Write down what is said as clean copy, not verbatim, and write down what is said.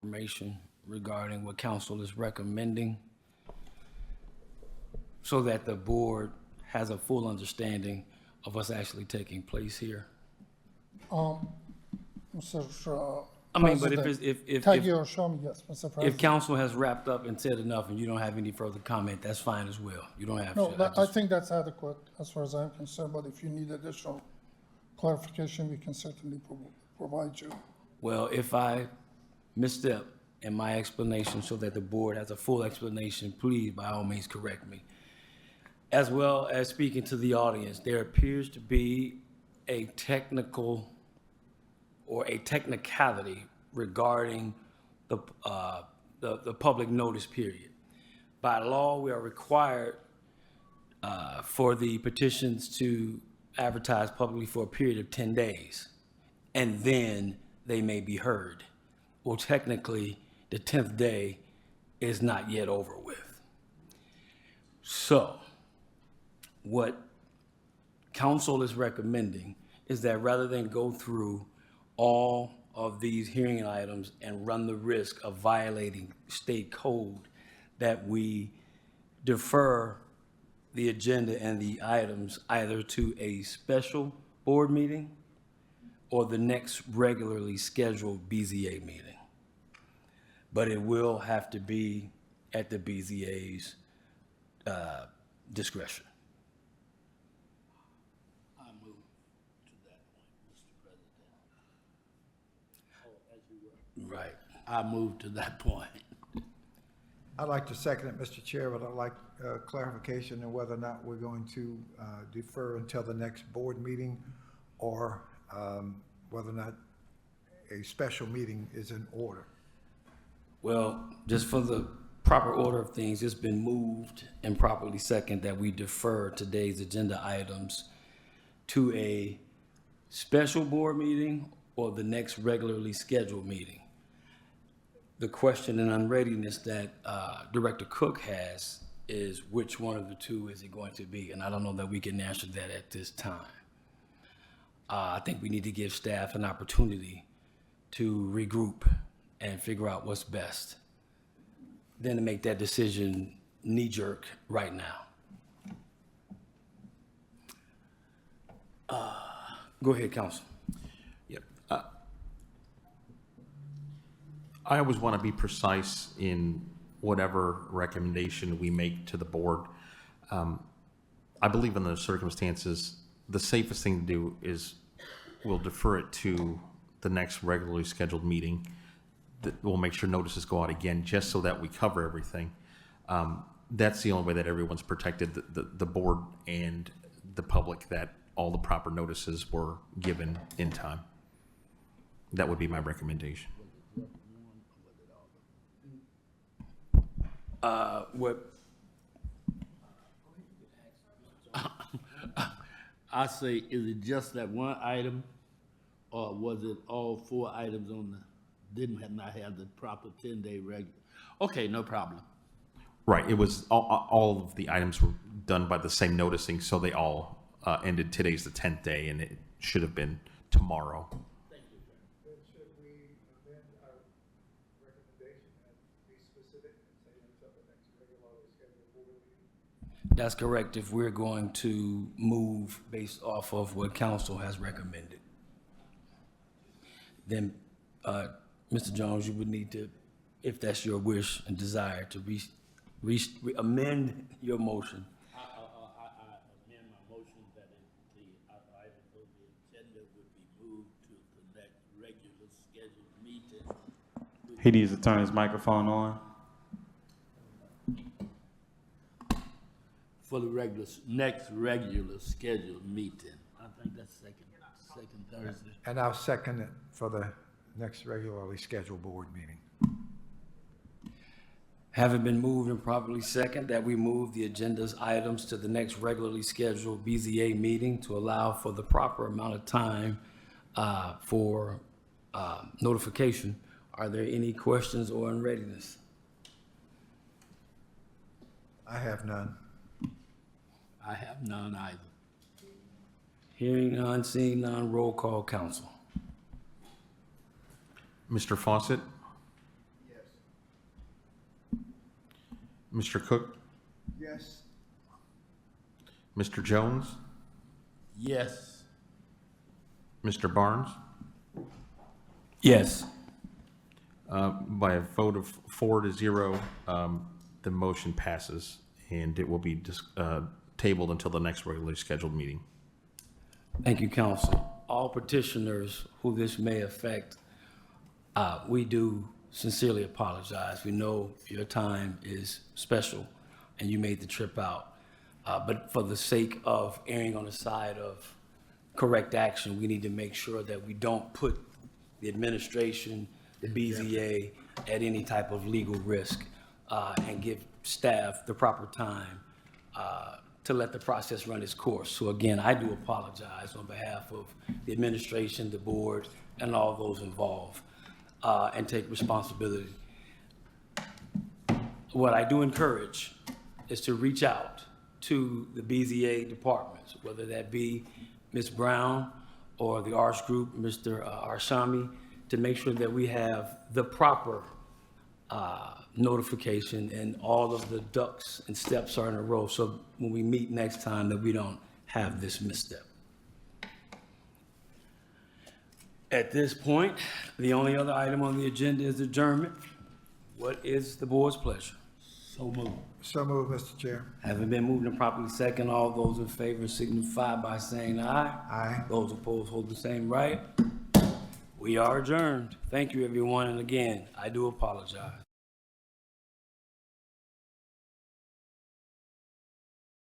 information regarding what council is recommending so that the board has a full understanding of what's actually taking place here. Mr. I mean, but if President, it's, if, Taggy or show me, yes, Mr. if President. council has wrapped up and said enough and you don't have any further comment, that's fine as well. You don't have No, to. I think that's adequate as far as I'm concerned, but if you need additional clarification, we can certainly provide you. Well, if I misstep in my explanation so that the board has a full explanation, please, by all means, correct me. As well as speaking to the audience, there appears to be a technical or a technicality regarding the public notice period. By law, we are required for the petitions to advertise publicly for a period of 10 days, and then they may be heard. Well, technically, the 10th day is not yet over with. So, what council is recommending is that rather than go through all of these hearing items and run the risk of violating state code, that we defer the agenda and the items either to a special board meeting or the next regularly scheduled BZA meeting. But it will have to be at the BZA's discretion. I move to that point, Mr. President. Oh, as you were. Right. I move to that point. I'd like to second it, Mr. Chair, but I'd like clarification on whether or not we're going to defer until the next board meeting or whether or not a special meeting is in order. Well, just for the proper order of things, it's been moved and properly second that we defer today's agenda items to a special board meeting or the next regularly scheduled meeting. The question and unreadiness that Director Cook has is which one of the two is it going to be? And I don't know that we can answer that at this time. I think we need to give staff an opportunity to regroup and figure out what's best, then to make that decision knee-jerk right now. Go ahead, Council. Yep. I always want to be precise in whatever recommendation we make to the board. I believe in those circumstances, the safest thing to do is we'll defer it to the next regularly scheduled meeting. We'll make sure notices go out again, just so that we cover everything. That's the only way that everyone's protected, the board and the public, that all the proper notices were given in time. That would be my recommendation. What, I say, is it just that one item, or was it all 4 items on the, not have the proper 10-day regular? Okay, no problem. Right, it was, all of the items were done by the same noticing, so they all ended, today's the 10th day, and it should have been tomorrow. Should we amend our recommendation and be specific and say until the next regularly scheduled board meeting? that's correct if we're going to move based off of what council has recommended. Then, Mr. Jones, you would need to, if that's your wish and desire, to amend your motion. I amend my motion that the item of the agenda would be moved to the next regular scheduled meeting. He needs to turn his microphone on. For the next regular scheduled meeting. I think that's second Thursday. And I'll second it for the next regularly scheduled board meeting. Having been moved and properly second that we move the agenda's items to the next regularly scheduled BZA meeting to allow for the proper amount of time for notification. Are there any questions or unreadiness? I have none. I have none either. Hearing none, seeing none, roll call, council. Mr. Fawcett, Mr. Cook, Yes. Mr. Jones, Yes. Mr. Barnes. Yes. By a vote of 4-0, the motion passes, and it will be tabled until the next regularly scheduled meeting. Thank you, council. All petitioners who this may affect, we do sincerely apologize. We know your time is special and you made the trip out. But for the sake of erring on the side of correct action, we need to make sure that we don't put the administration, the BZA at any type of legal risk, and give staff the proper time to let the process run its course. So again, I do apologize on behalf of the administration, the board, and all those involved, and take responsibility. What I do encourage is to reach out to the BZA departments, whether that be Ms. Brown or the Arts Group, Mr. Arshami, to make sure that we have the proper notification and all of the ducks and steps are in a row, so when we meet next time that we don't have this misstep. At this point, the only other item on the agenda is adjournment. What is the board's pleasure? So moved. So moved, Mr. Chair. Having been moved and properly second, all those in favor signify by saying aye. Aye. Those opposed hold the same right. We are adjourned. Thank you, everyone, and again, I do apologize.